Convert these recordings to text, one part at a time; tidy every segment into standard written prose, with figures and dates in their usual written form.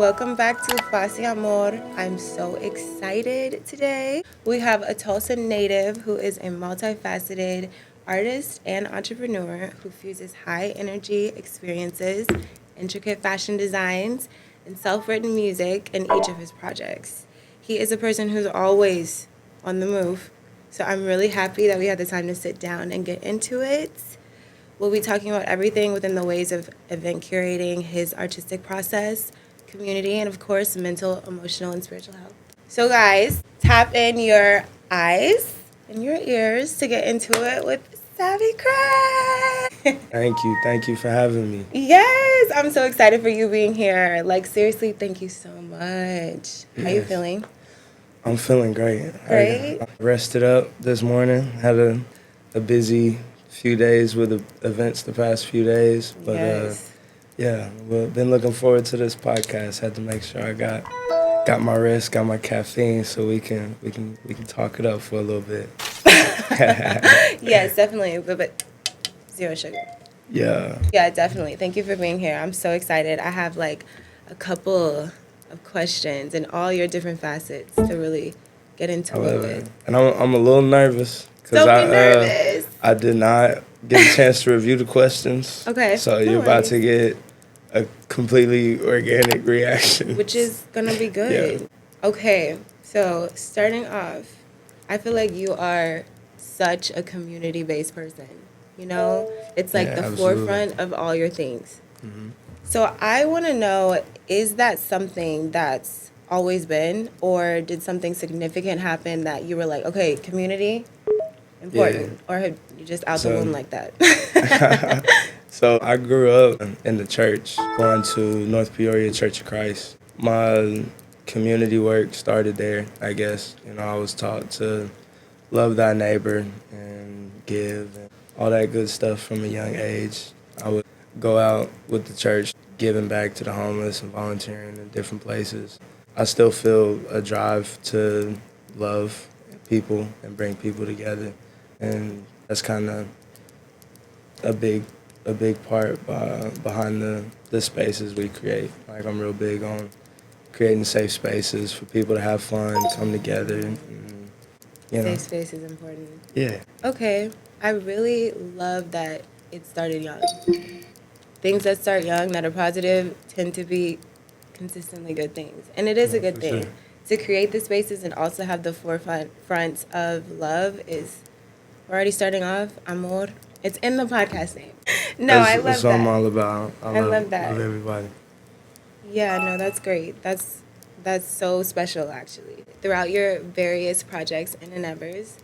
welcome back to Amor. I'm so excited today. We have a Tulsa native who is a multifaceted artist and entrepreneur who fuses high energy experiences, intricate fashion designs, and self-written music in each of his projects. He is a person who's always on the move, so I'm really happy that we had the time to sit down and get into it. We'll be talking about everything within the ways of event curating, his artistic process, community, and of course, mental, emotional, and spiritual health. So guys, tap in your eyes and your ears to get into it with Savvy Kray. Thank you for having me. Yes, I'm so excited for you being here. Like, seriously, thank you so much. How you feeling? I'm feeling great. Great? I rested up this morning, had a busy few days with events the past few days, but Yes. we've been looking forward to this podcast. Had to make sure I got my rest, got my caffeine, so we can talk it up for a little bit. Yes, definitely, but zero sugar. Yeah. Yeah, definitely. Thank you for being here. I'm so excited. I have like a couple of questions and all your different facets to really get into I it love with. it. And I'm a little nervous Don't be nervous. I did not get a chance to review the questions. Okay. So No you're about worries. to get a completely organic reaction. Which is gonna be good. Yeah. Okay, so starting off, I feel like you are such a community-based person. You know, it's like Yeah, the absolutely. forefront of all your things. Mhm. So I want to know, is that something that's always been, or did something significant happen that you were like, okay, community, important, or have you just out the So- womb like that? So I grew up in the church, going to North Peoria Church of Christ. My community work started there, I guess. You know, I was taught to love thy neighbor and give and all that good stuff from a young age. I would go out with the church, giving back to the homeless and volunteering in different places. I still feel a drive to love people and bring people together. And that's kind of a big part behind the spaces we create. Like, I'm real big on creating safe spaces for people to have fun, come together, and, you know. Safe space is important. Yeah. Okay, I really love that it started young. Things that start young that are positive tend to be consistently good things. And it is a Yeah, good for thing. sure. To create the spaces and also have the forefront of love is, we're already starting off, Amor. It's in the podcast name. No, I love That's what I'm that. all about. I love that. Love everybody. Yeah, no, that's great. That's so special, actually. Throughout your various projects and endeavors,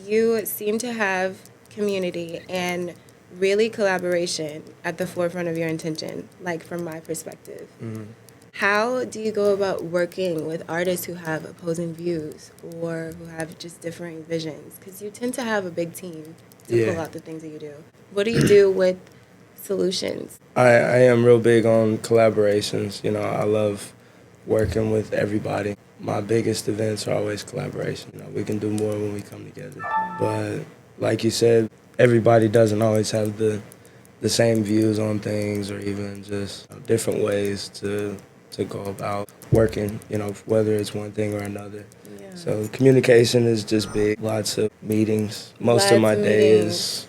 you seem to have community and really collaboration at the forefront of your intention, like from my perspective. Mhm. How do you go about working with artists who have opposing views or who have just differing visions? Because you tend to have a big team to pull Yeah. out the things that you do. What do you do with solutions? I am real big on collaborations. You know, I love working with everybody. My biggest events are always collaboration. You know, we can do more when we come together. But like you said, everybody doesn't always have the same views on things, or even just different ways to go about working, you know, whether it's one thing or another. Yeah. So communication is just big. Lots of meetings. Most of my day is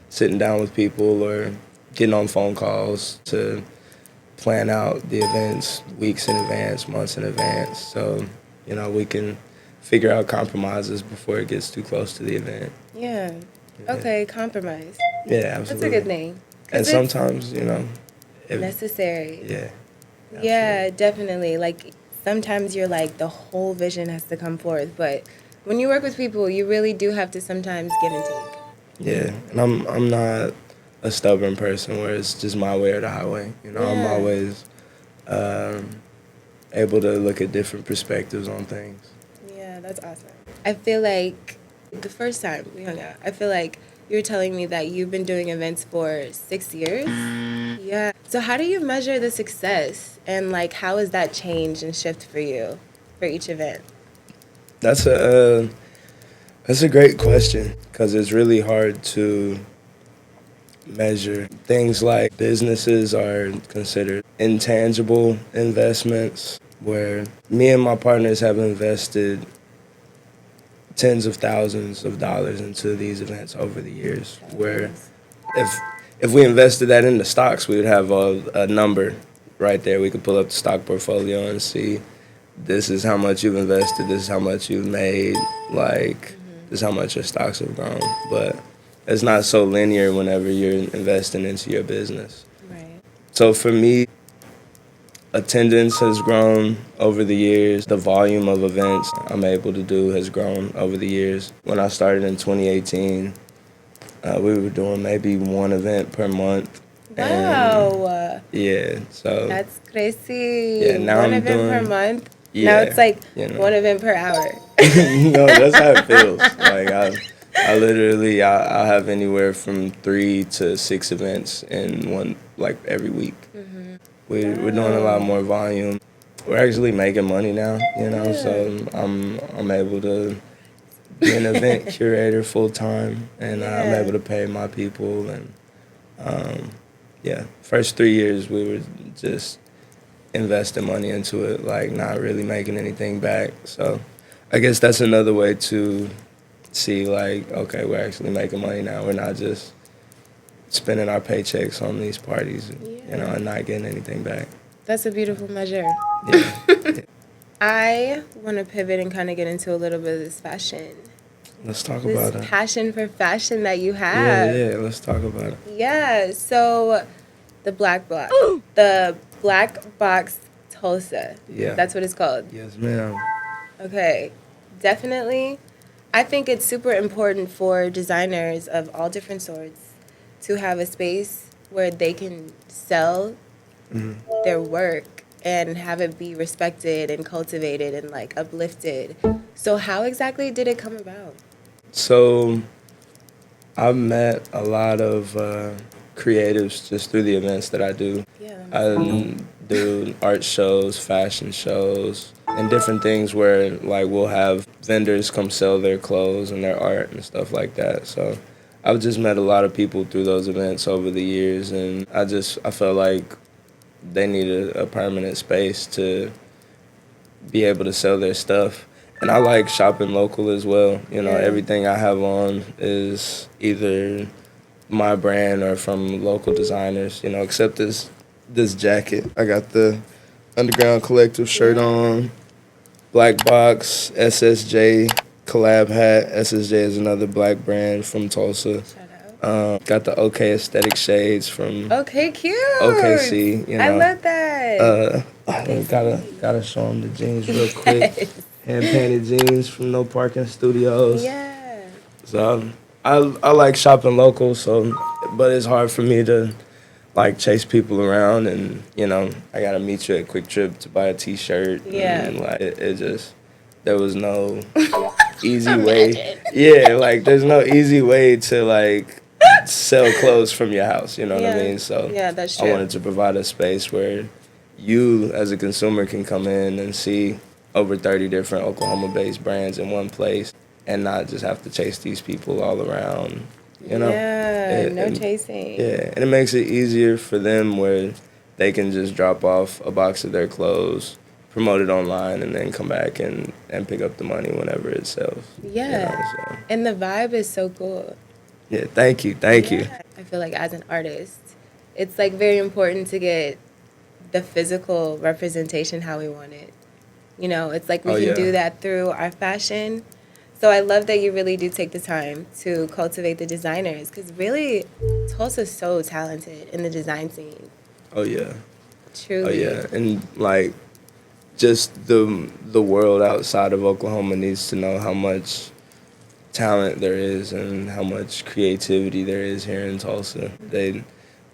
sitting down with people or getting on phone calls to plan out the events weeks in advance, months in advance. So, you know, we can figure out compromises before it gets too close to the event. Yeah. Yeah. Okay, compromise. Yeah, That's absolutely. a good thing. 'Cause And it's sometimes, you know, necessary. yeah. Yeah, definitely. Like, sometimes you're like, the whole vision has to come forth. But when you work with people, you really do have to sometimes give and take. Yeah, and I'm not a stubborn person where it's just my way or the highway. You know, I'm Yeah. always able to look at different perspectives on things. Yeah, that's awesome. I feel like the first time we hung out, I feel like you were telling me that you've been doing events for 6 years. Yeah. So how do you measure the success, and like how has that changed and shift for you for each event? That's a great question, because it's really hard to measure. Things like businesses are considered intangible investments, where me and my partners have invested tens of thousands of dollars into these events over the years, where if if we invested that into stocks, we would have a number right there. We could pull up the stock portfolio and see this is how much you've invested, this is how much you've made, like this is how much your stocks have grown. But it's not so linear whenever you're investing into your business. Right. So for me, attendance has grown over the years. The volume of events I'm able to do has grown over the years. When I started in 2018, we were doing maybe one event per month. Wow. Yeah, so That's crazy. yeah, now One I'm event per doing month. Now yeah, it's like you know. one event per hour. No, that's how it feels. Like I literally I have anywhere from 3 to 6 events in one, like every week. We're doing a lot more volume. We're actually making money now, you know. So I'm able to be an event curator full time, and I'm able to pay my people. And yeah, first 3 years we were just investing money into it, like not really making anything back. So I guess that's another way to see, like, okay, we're actually making money now. We're not just spending our paychecks on these parties, you know, and not getting anything back. That's a beautiful measure. Yeah. I want to pivot and kind of get into a little bit of this fashion. Let's talk This about it. passion for fashion that you have. Yeah, let's talk about it. Yeah, so the the black box Tulsa. Yeah. That's what it's called. Yes, ma'am. Okay, definitely. I think it's super important for designers of all different sorts to have a space where they can sell their work and have it be respected and cultivated and like uplifted. So how exactly did it come about? So I've met a lot of creatives just through the events that I do. Yeah. I do art shows, fashion shows, and different things where like we'll have vendors come sell their clothes and their art and stuff like that. So I've just met a lot of people through those events over the years, and I felt like they needed a permanent space to be able to sell their stuff. And I like shopping local as well. You know, everything I have on is either my brand or from local designers, you know, except this jacket. I got the Underground Collective shirt on, Black Box, SSJ collab hat. SSJ is another black brand from Tulsa. Shout out. Got the OK Aesthetic shades from Okay, cute. OKC, you know. I love that. Gotta show them the jeans real quick. Hand painted jeans from No Parking Studios. Yeah. So I like shopping local. So, but it's hard for me to like chase people around, and you know I gotta meet you at Quick Trip to buy a T-shirt. Yeah. And like it just there was no easy way. Yeah, like there's no easy way to like sell clothes from your house. You know what I mean? So yeah, that's true. I wanted to provide a space where you as a consumer can come in and see over 30 different Oklahoma-based brands in one place and not just have to chase these people all around, you know? Yeah, no chasing. Yeah, and it makes it easier for them where they can just drop off a box of their clothes, promote it online, and then come back and pick up the money whenever it sells. Yeah. You know, so. And the vibe is so cool. Yeah, thank you. I feel like as an artist, it's like very important to get the physical representation how we want it. You know, it's like we can do that through our fashion. So I love that you really do take the time to cultivate the designers, because really, Tulsa's so talented in the design scene. Oh, yeah. Truly. Oh, yeah. And, like, just the world outside of Oklahoma needs to know how much talent there is and how much creativity there is here in Tulsa.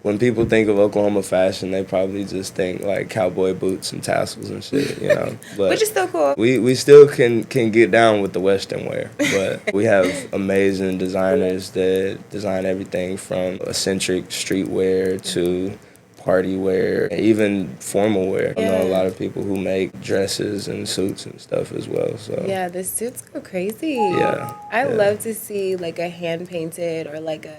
When people think of Oklahoma fashion, they probably just think like cowboy boots and tassels and shit, you know. But which is still cool. We still can get down with the Western wear, but we have amazing designers that design everything from eccentric streetwear to party wear, even formal wear. I know a lot of people who make dresses and suits and stuff as well. So yeah, the suits go crazy. Yeah, I love to see like a hand painted or like a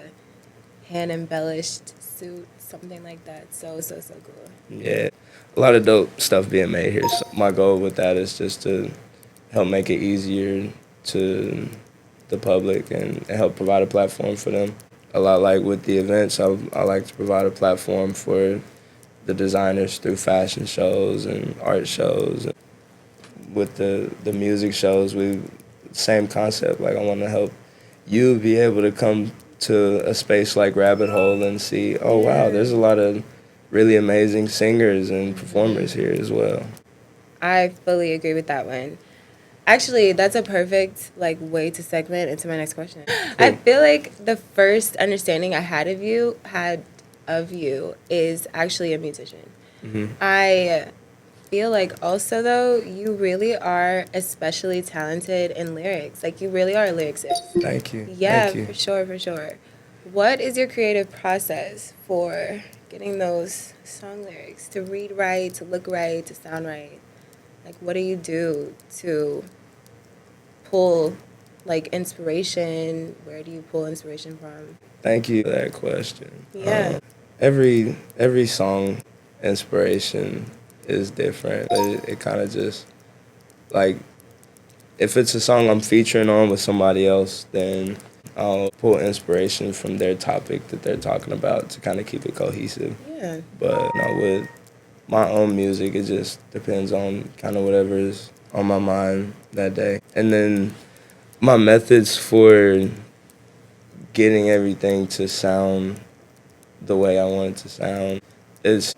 hand embellished suit, something like that. So cool. Yeah, a lot of dope stuff being made here. So my goal with that is just to help make it easier to the public and help provide a platform for them. A lot like with the events, I like to provide a platform for the designers through fashion shows and art shows. With the music shows, we same concept. Like I want to help you be able to come to a space like Rabbit Hole and see, oh wow, there's a lot of really amazing singers and performers here as well. I fully agree with that one. Actually, that's a perfect like way to segment into my next question. I feel like the first understanding I had of you is actually a musician. I feel like also though you really are especially talented in lyrics. Like you really are a lyricist. Thank you. Yeah, Thank you. for sure, for sure. What is your creative process for getting those song lyrics to read right, to look right, to sound right? Like what do you do to pull like inspiration? Where do you pull inspiration from? Thank you for that question. Yeah. Every song inspiration is different. It kind of just like if it's a song I'm featuring on with somebody else, then I'll pull inspiration from their topic that they're talking about to kind of keep it cohesive. Yeah. But with my own music, it just depends on kind of whatever's on my mind that day. And then my methods for getting everything to sound the way I want it to sound is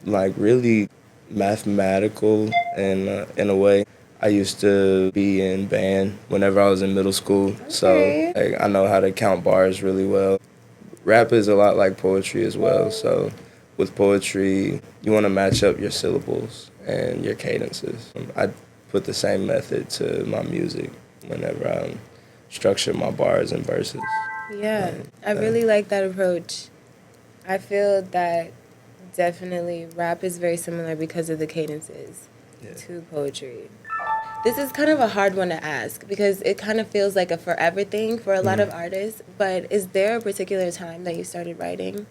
like really mathematical in a way. I used to be in band whenever I was in middle school, so like, I know how to count bars really well. Rap is a lot like poetry as well, so with poetry, you want to match up your syllables and your cadences. I put the same method to my music whenever I structure my bars and verses. Yeah. I really like that approach. I feel that definitely rap is very similar because of the cadences to poetry. This is kind of a hard one to ask because it kind of feels like a forever thing for a lot of artists, but is there a particular time that you started writing?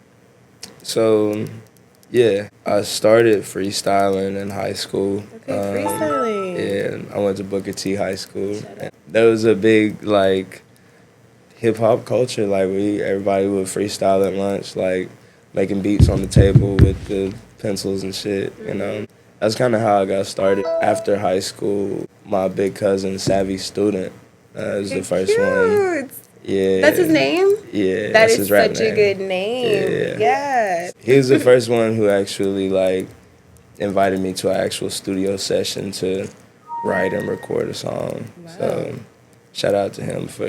So, yeah, I started freestyling in high school. Okay, freestyling. Yeah, and I went to Booker T High School. And there was a big, like, hip-hop culture. Like, everybody would freestyle at lunch, like, making beats on the table with the pencils and shit, you know. That's kind of how I got started. After high school, my big cousin, Savvy Student, was the first one. Yeah. That's his name? Yeah, That that's is his rap such a name. good name. Yeah. He was the first one who actually, like, invited me to an actual studio session to write and record a song. Wow. So shout out to him for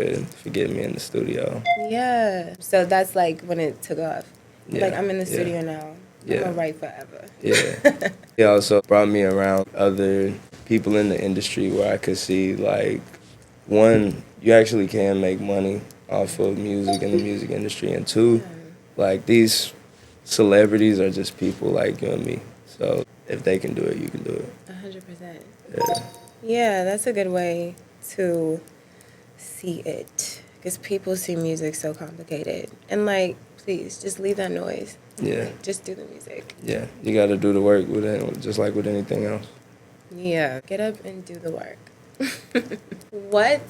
getting me in the studio. Yeah. So that's like when it took off. Yeah, Like, I'm in the studio now. I'm Yeah. going to write forever. Yeah. He also brought me around other people in the industry where I could see, like, one, you actually can make money off of music in the music industry, and two, like, these celebrities are just people like you and me. So if they can do it, you can do it. 100%. Yeah. Yeah, that's a good way to see it. Because people see music so complicated. And, like, please, just leave that noise. Yeah. Like, just do the music. Yeah. You got to do the work with it, just like with anything else. Yeah. Get up and do the work. What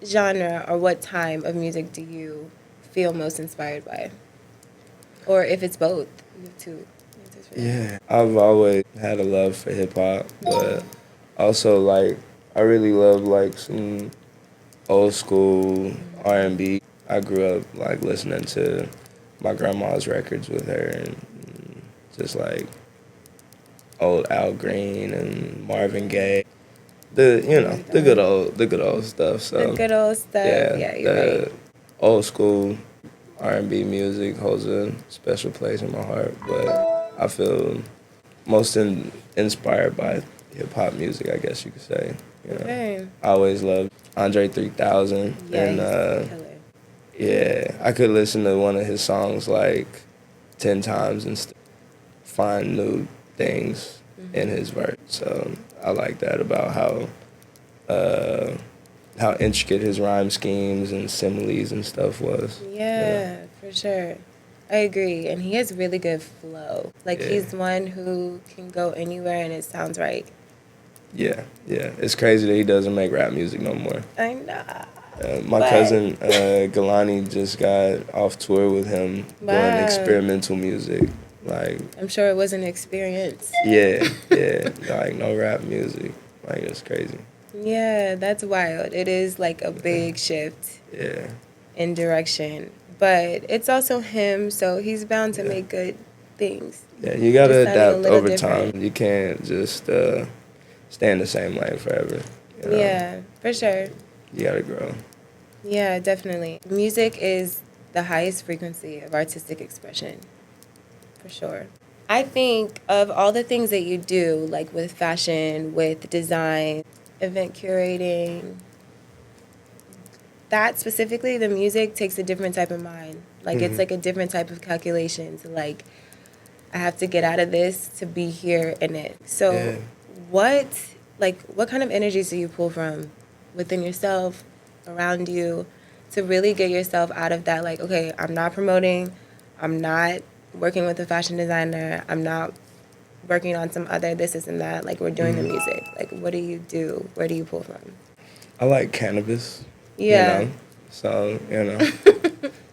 genre or what time of music do you feel most inspired by? Or if it's both, you have two answers for that. Yeah. I've always had a love for hip-hop, but also, like, I really love, like, some old school R&B. I grew up, like, listening to my grandma's records with her and just, like, old Al Green and Marvin Gaye. The good old stuff. So The good old stuff. Yeah, you're right. old school R&B music holds a special place in my heart, but I feel most inspired by hip-hop music, I guess you could say. You know? Okay. I always loved Andre 3000. Yeah, and he's killer. yeah, I could listen to one of his songs like 10 times and find new things in his verse. So I like that about how intricate his rhyme schemes and similes and stuff was. Yeah, for sure. I agree. And he has really good flow. Like, Yeah. he's one who can go anywhere and it sounds right. Yeah. It's crazy that he doesn't make rap music no more. I know. My cousin Galani just got off tour with him doing experimental music. Like, I'm sure it was an experience. yeah, like no rap music. Like, it's crazy. Yeah, that's wild. It is like a big shift Yeah. in direction. But it's also him, so he's bound to make good things. Yeah, you gotta Just sounding a adapt little over different. time. You can't just stay in the same lane forever. You know? Yeah, for sure. You gotta grow. Yeah, definitely. Music is the highest frequency of artistic expression, for sure. I think of all the things that you do, like with fashion, with design, event curating, that specifically, the music takes a different type of mind. Like, it's like a different type of calculation to, like, I have to get out of this to be here in it. So, Yeah. what kind of energies do you pull from within yourself, around you, to really get yourself out of that? Like, okay, I'm not promoting, I'm not working with a fashion designer, I'm not working on some other this and that. Like, we're doing the music. Like, what do you do? Where do you pull from? I like cannabis. Yeah. You know? So,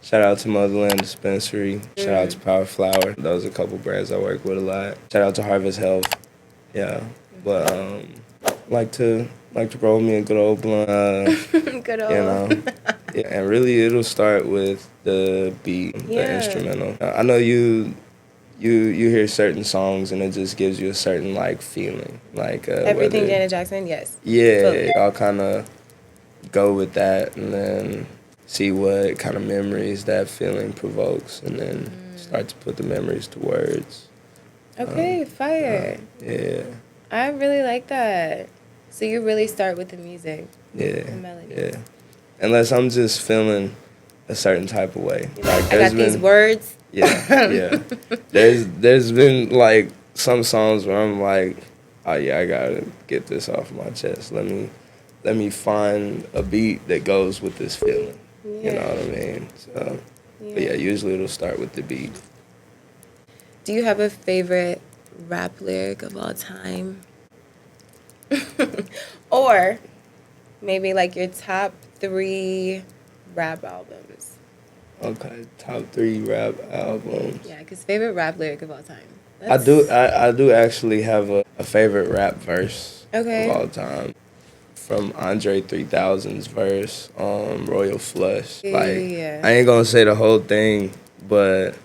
shout out to Motherland Dispensary. Shout out to Power Flower. Those are a couple brands I work with a lot. Shout out to Harvest Health. Yeah. But like to roll me a good old blunt. Good old. Yeah, and really it'll start with the beat, the instrumental. I know you hear certain songs and it just gives you a certain like feeling. Like Everything Janet Jackson, yes. Yeah, Totally. I'll kind of go with that and then see what kind of memories that feeling provokes and then start to put the memories to words. Okay, fire. Yeah. I really like that. So you really start with the music, Yeah. the melody. Yeah. Unless I'm just feeling a certain type of way. You're like, I got these words. Yeah. There's been like some songs where I'm like, oh yeah, I gotta get this off my chest. Let me find a beat that goes with this feeling. You know what I mean? So, but yeah, usually it'll start with the beat. Do you have a favorite rap lyric of all time? Or maybe like your top 3 rap albums? Okay, top 3 rap albums. Yeah, because favorite rap lyric of all time. I do actually have a favorite rap verse of all time. From Andre 3000's verse, Royal Flush. Like, I ain't gonna say the whole thing, but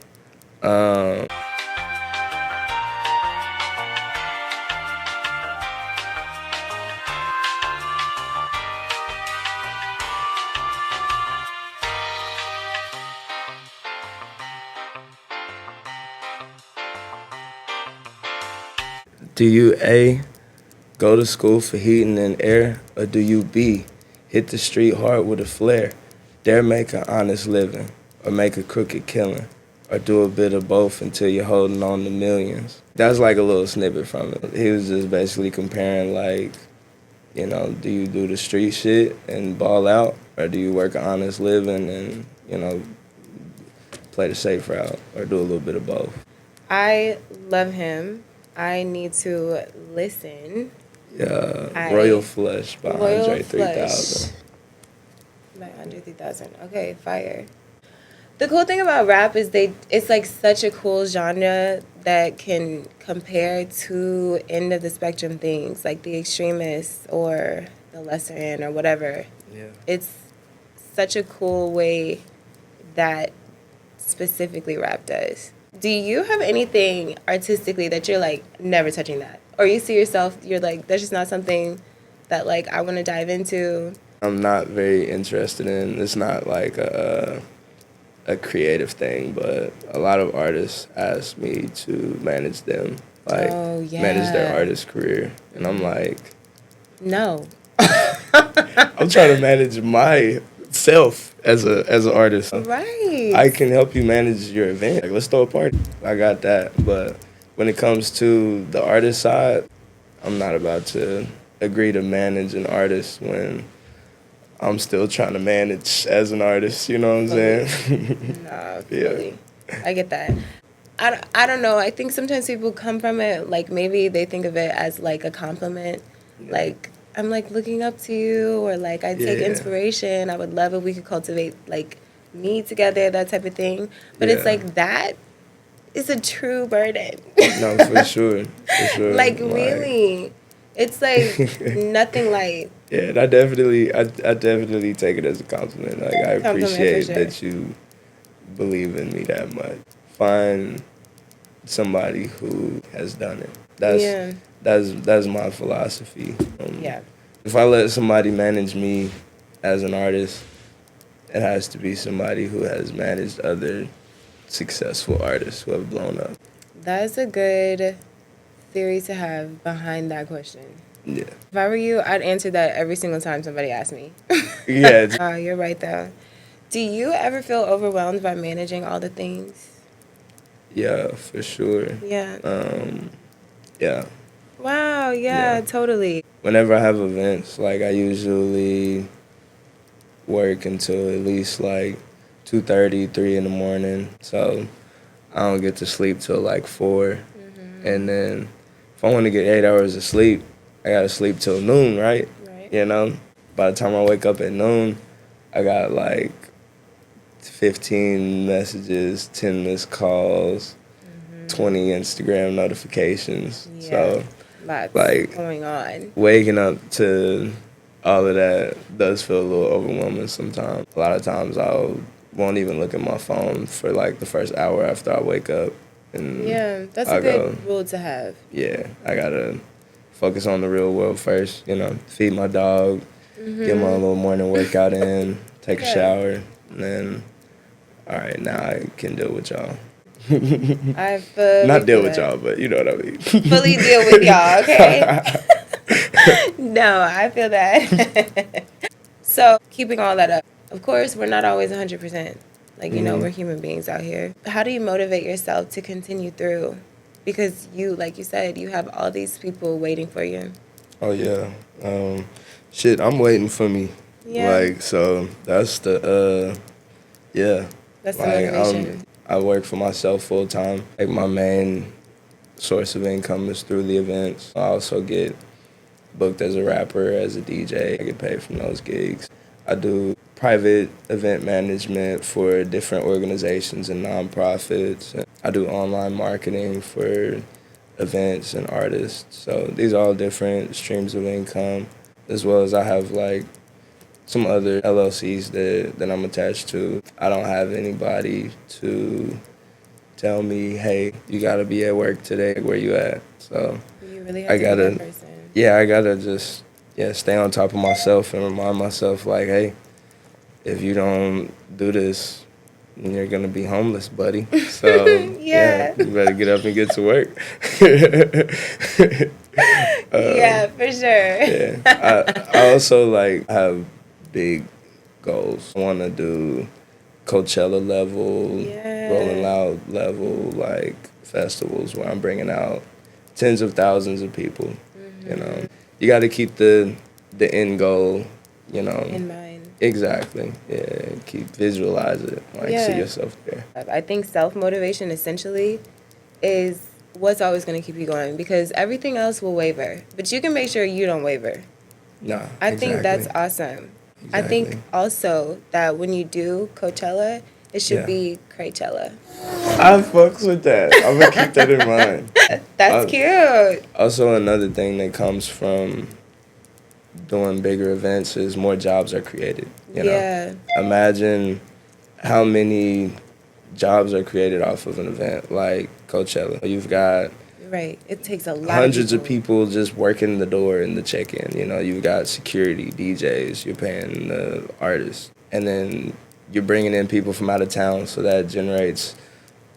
do you A, go to school for heating and air, or do you B, hit the street hard with a flare, dare make an honest living, or make a crooked killing, or do a bit of both until you're holding on to millions? That's like a little snippet from it. He was just basically comparing like, do you do the street shit and ball out, or do you work an honest living and, play the safe route, or do a little bit of both? I love him. I need to listen. Yeah, Royal Flush by Andre 3000. By Andre 3000. Okay, fire. The cool thing about rap is it's like such a cool genre that can compare to end of the spectrum things like the extremists or the lesser end or whatever. Yeah. It's such a cool way that specifically rap does. Do you have anything artistically that you're like never touching that? Or you see yourself, you're like, that's just not something that like I want to dive into? I'm not very interested in. It's not like a creative thing, but a lot of artists ask me to manage them, like manage their artist career, and I'm like, no. I'm trying to manage myself as an artist. Right. I can help you manage your event. Like, let's throw a party. I got that, but when it comes to the artist side, I'm not about to agree to manage an artist when I'm still trying to manage as an artist, you know what I'm saying? Nah, Yeah. fully. I get that. I don't know. I think sometimes people come from it, like maybe they think of it as like a compliment. Yeah. Like, I'm like looking up to you, or like I take Yeah. inspiration. I would love if we could cultivate like me together, that type of thing. But it's Yeah. like that is a true burden. No, for sure. For sure. Like, really. It's like nothing light. Yeah, and I definitely take it as a compliment. Like, I Compliment for appreciate sure. that you believe in me that much. Find somebody who has done it. Yeah. That's my philosophy. Yeah. If I let somebody manage me as an artist, it has to be somebody who has managed other successful artists who have blown up. That's a good theory to have behind that question. Yeah. If I were you, I'd answer that every single time somebody asks me. Yeah. You're right, though. Do you ever feel overwhelmed by managing all the things? Yeah, for sure. Yeah. Yeah. Wow, yeah, Yeah. totally. Whenever I have events, like, I usually work until at least like 2:30, 3 in the morning. So I don't get to sleep till like 4. And then if I want to get 8 hours of sleep, I gotta sleep till noon, right? Right. You know? By the time I wake up at noon, I got like 15 messages, 10 missed calls, 20 Instagram notifications. Yeah. So Lots like going on. waking up to all of that does feel a little overwhelming sometimes. A lot of times won't even look at my phone for like the first hour after I wake up. And Yeah, that's I'll a good rule to have. yeah, I gotta focus on the real world first, feed my dog, get my little morning workout in, take a Yeah. shower, and then, all right, now I can deal with y'all. I fully Not deal feel with that. y'all, but you know what I mean. Fully deal with y'all, okay? No, I feel that. So, keeping all that up, of course, we're not always 100%. Like, we're human beings out here. How do you motivate yourself to continue through? Because you, like you said, you have all these people waiting for you. Oh, yeah. Shit, I'm waiting for me. Yeah. Like, so that's yeah. That's the Like, motivation. I work for myself full time. Like, my main source of income is through the events. I also get booked as a rapper, as a DJ. I get paid from those gigs. I do private event management for different organizations and nonprofits. I do online marketing for events and artists. So these are all different streams of income, as well as I have like some other LLCs that I'm attached to. I don't have anybody to tell me, hey, you gotta be at work today. Where you at? So You really have I to be that gotta, person. I gotta just stay on top of myself and remind myself like, hey, if you don't do this, you're gonna be homeless, buddy. So Yeah. you better get up and get to work. Yeah, for sure. Yeah, I also like have big goals. I want to do Coachella level, Yeah. Rolling Loud level, like festivals where I'm bringing out tens of thousands of people. You got to keep the end goal, In mind. exactly. Yeah, visualize it, like see Yeah. yourself there. I think self-motivation essentially is what's always going to keep you going, because everything else will waver, but you can make sure you don't waver. Nah, I exactly. think that's awesome. I think Exactly. also that when you do Coachella, it should Yeah. be Craychella. I fucks with that. I'm gonna keep that in mind. That's cute. Also, another thing that comes from doing bigger events is more jobs are created. Yeah. Imagine how many jobs are created off of an event like Coachella. You've got Right. It takes a lot hundreds of of people just working the door in the check-in. You've got security, DJs, you're paying the artists, and then you're bringing in people from out of town, so that generates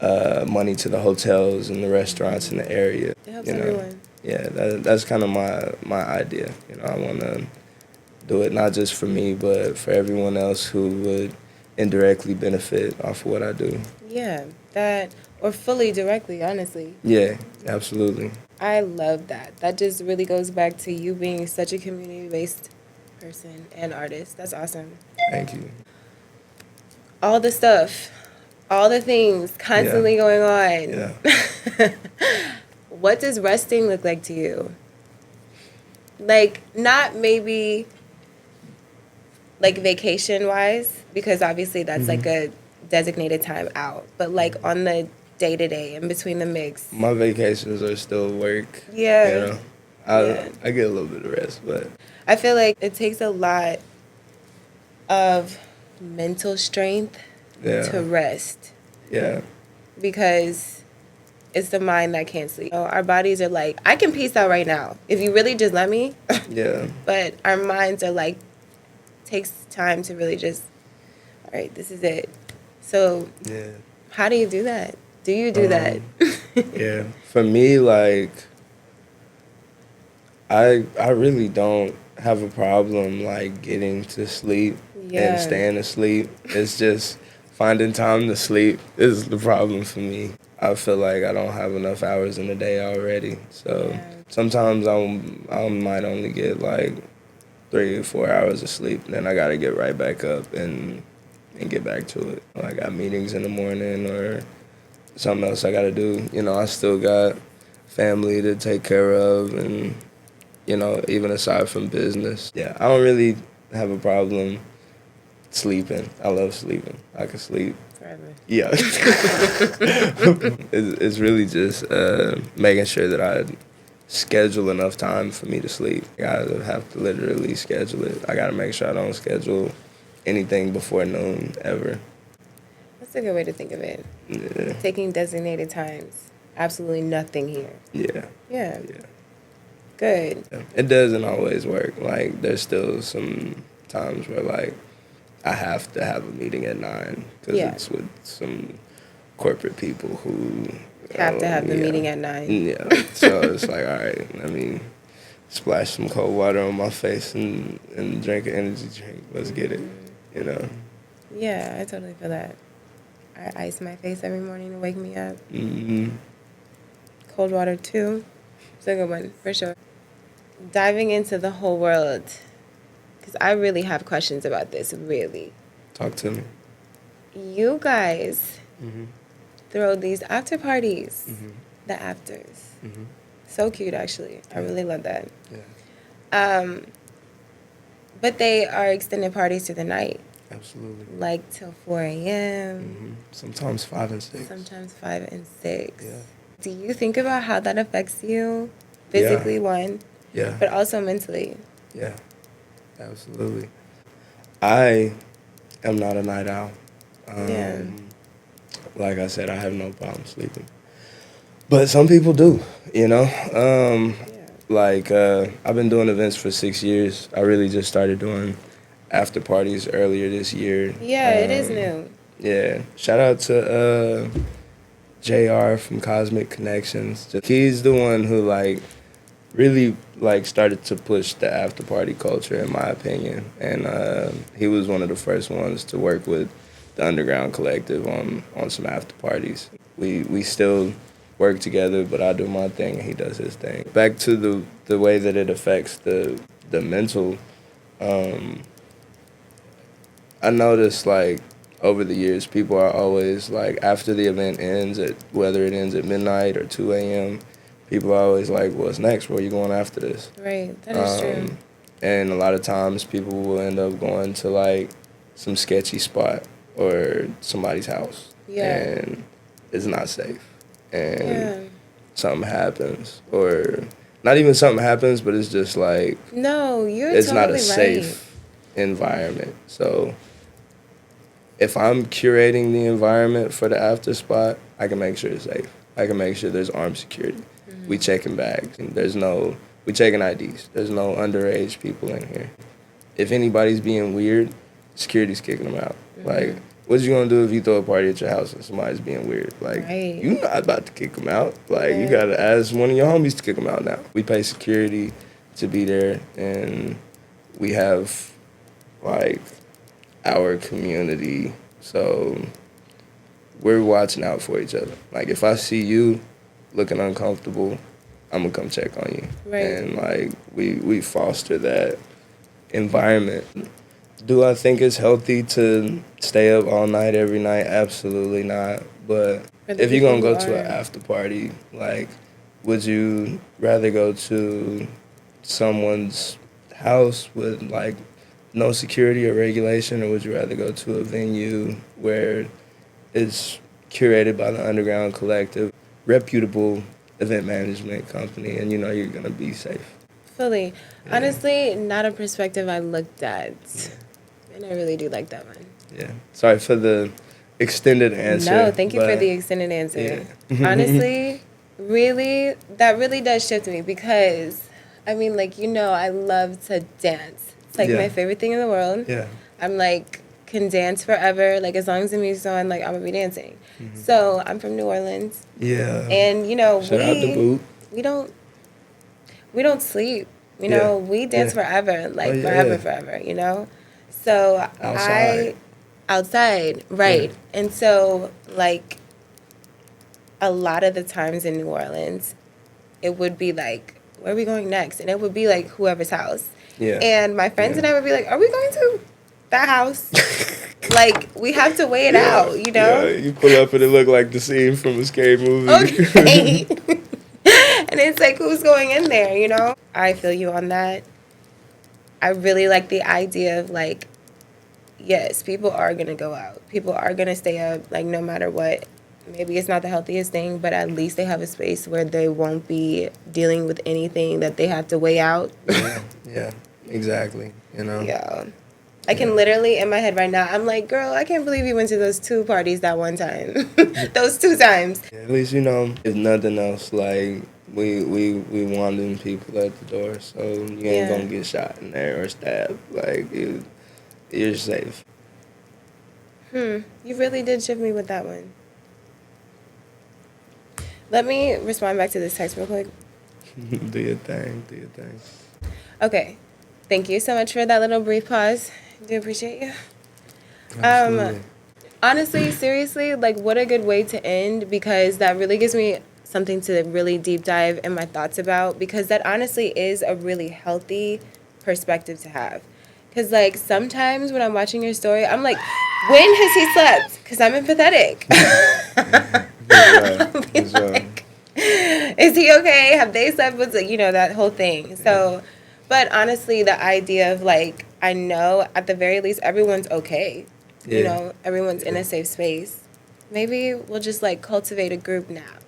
money to the hotels and the restaurants in the area. It helps everyone. Yeah, that's kind of my idea. I want to do it not just for me, but for everyone else who would indirectly benefit off of what I do. Yeah. That, or fully directly, honestly. Yeah, absolutely. I love that. That just really goes back to you being such a community-based person and artist. That's awesome. Thank you. All the stuff, all the things constantly going on. Yeah. What does resting look like to you? Like, not maybe like vacation wise, because obviously that's like a designated time out, but like on the day to day in between the mix. My vacations are still work. Yeah. You know, I get a little bit of rest, but I feel like it takes a lot of mental strength to rest. Yeah. Because it's the mind that can't sleep. Our bodies are like, I can peace out right now if you really just let me. Yeah. But our minds are like, takes time to really just, all right, this is it. So Yeah. how do you do that? Do you do that? Yeah. For me, like, I really don't have a problem like getting to sleep and staying asleep. It's just finding time to sleep is the problem for me. I feel like I don't have enough hours in the day already. So sometimes I might only get like 3 or 4 hours of sleep, and then I gotta get right back up and get back to it. I got meetings in the morning or something else I gotta do. You know, I still got family to take care of, and you know, even aside from business. Yeah, I don't really have a problem sleeping. I love sleeping. I can sleep Forever. Yeah. It's really just making sure that I schedule enough time for me to sleep. I have to literally schedule it. I got to make sure I don't schedule anything before noon ever. That's a good way to think of it. Yeah. Taking designated times. Absolutely nothing here. Yeah. Yeah. Good. Yeah. It doesn't always work. Like, there's still some times where, like, I have to have a meeting at 9 because it's with some corporate people who have to have the meeting at 9. Yeah, so it's like, all right, let me splash some cold water on my face and drink an energy drink. Let's get it, you know. Yeah, I totally feel that. I ice my face every morning to wake me up. Cold water too. It's a good one for sure. Diving into the whole world, because I really have questions about this. Really. Talk to me. You guys throw these after parties. The afters. So cute, actually. I really love that. Yeah. But they are extended parties through the night. Absolutely. Like till 4 a.m. Sometimes 5 and 6. Sometimes 5 and 6. Yeah. Do you think about how that affects you? Physically, one. Yeah. But also mentally. Yeah. Absolutely. I am not a night owl. Like I said, I have no problem sleeping. But some people do, you know? Like, I've been doing events for 6 years. I really just started doing after parties earlier this year. Yeah, it is new. Yeah. Shout out to JR from Cosmic Connections. He's the one who, like, really, like, started to push the after party culture, in my opinion. And he was one of the first ones to work with the Underground Collective on some after parties. We still work together, but I do my thing and he does his thing. Back to the way that it affects the mental, I noticed, like, over the years, people are always, like, after the event ends, whether it ends at midnight or 2 a.m., people are always like, what's next? Where are you going after this? Right, that is true. And a lot of times people will end up going to, like, some sketchy spot or somebody's house. Yeah. And it's not safe. And something happens. Or not even something happens, but it's just like... No, you're it's totally not a safe environment. So if I'm curating the environment for the after spot, I can make sure it's safe. I can make sure there's armed security. We checking bags. And we checking IDs. There's no underage people in here. If anybody's being weird, security's kicking them out. Like, what you gonna do if you throw a party at your house and somebody's being weird? Like, you're not about to kick them out. Like, you gotta ask one of your homies to kick them out now. We pay security to be there, and we have, like, our community. So we're watching out for each other. Like, if I see you looking uncomfortable, I'm gonna come check on you. Right. And, like, we foster that environment. Do I think it's healthy to stay up all night every night? Absolutely not. But For the if you're people gonna who go to an are. after party, like, would you rather go to someone's house with like no security or regulation, or would you rather go to a venue where it's curated by the Underground Collective, reputable event management company, and you know you're gonna be safe? Fully. Yeah. Honestly, not a perspective I looked at. And I really do like that one. Yeah. Sorry for the extended answer. No, thank you for but the extended answer. yeah. Honestly, really, that really does shift me because, I mean, like, I love to dance. It's like Yeah. my favorite thing in the world. Yeah. I'm like, can dance forever. Like, as long as the music's on, like, I'm gonna be dancing. So, I'm from New Orleans. Yeah. And, Shout out to Boot. we don't, we don't sleep. Yeah. We dance Yeah. forever, like, Oh, yeah, forever. So, Outside. outside, right. Yeah. And so, like, a lot of the times in New Orleans, it would be like, where are we going next? And it would be like whoever's house. Yeah. And my friends Yeah. and I would be like, are we going to that house? Like, we have to weigh it out, Yeah, you pull up and it look like the scene from a scary movie. Okay. And it's like, who's going in there? I feel you on that. I really like the idea of, like, yes, people are going to go out. People are going to stay up, like, no matter what. Maybe it's not the healthiest thing, but at least they have a space where they won't be dealing with anything that they have to weigh out. Yeah, exactly. Yeah. I can literally, in my head right now, I'm like, girl, I can't believe you went to those 2 parties that one time. Those 2 times. Yeah, at least, if nothing else, like, we wanting people at the door, so you ain't gonna get shot in there or stabbed. Like, you're safe. You really did shift me with that one. Let me respond back to this text real quick. Do your thing. Okay. Thank you so much for that little brief pause. Do appreciate you. Absolutely. Honestly, seriously, like, what a good way to end, because that really gives me something to really deep dive in my thoughts about, because that honestly is a really healthy perspective to have. Because, like, sometimes when I'm watching your story, I'm like, when has he slept? Because I'm empathetic. Like, is he okay? Have they slept? What's that whole thing. So, but honestly, the idea of, like, I know at the very least everyone's okay. Yeah. Everyone's in a safe space. Maybe we'll just, like, cultivate a group nap.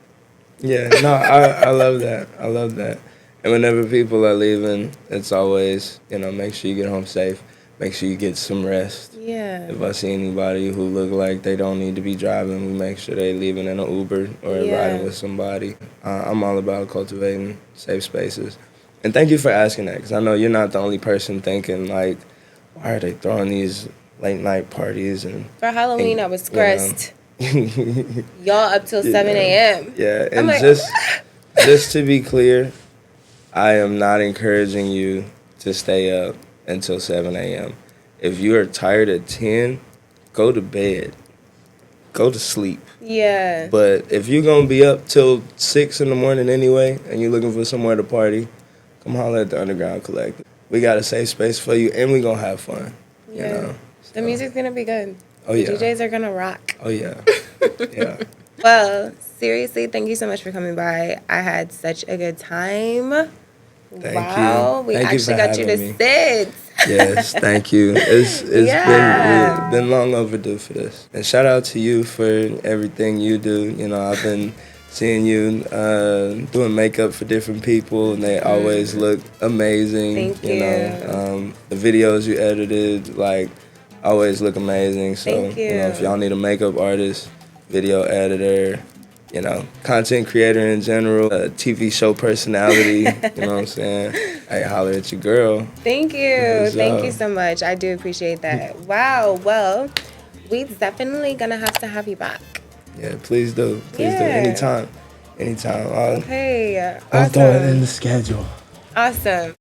Yeah, no, I love that. I love that. And whenever people are leaving, it's always, make sure you get home safe. Make sure you get some rest. Yeah. If I see anybody who look like they don't need to be driving, we make sure they leaving in an Uber or riding with somebody. I'm all about cultivating safe spaces. And thank you for asking that, because I know you're not the only person thinking, like, why are they throwing these late night parties? And for Halloween, I was stressed. Y'all up till 7 a.m. Yeah, and I'm like, just to be clear, I am not encouraging you to stay up until 7 a.m. If you are tired at 10, go to bed. Go to sleep. Yeah. But if you're going to be up till 6 in the morning anyway, and you're looking for somewhere to party, come holler at the Underground Collective. We got a safe space for you, and we're going to have fun. Yeah. So. The music's going to be good. Oh, yeah. The DJs are going to rock. Oh, yeah. Yeah. Well, seriously, thank you so much for coming by. I had such a good time. Thank wow. you. We Thank actually got you to me. sit. Yes, thank you. It's been long overdue for this. And shout out to you for everything you do. I've been seeing you doing makeup for different people, and they always look amazing. Thank you. The videos you edited, like, always look amazing. So, Thank you. If y'all need a makeup artist, video editor, content creator in general, a TV show personality, you know what I'm saying? Hey, holler at your girl. Thank you. Thank you so much. I do appreciate that. Wow. Well, we definitely gonna have to have you back. Yeah, please do. Please do. Anytime. Okay. I'll throw it in the schedule. Awesome.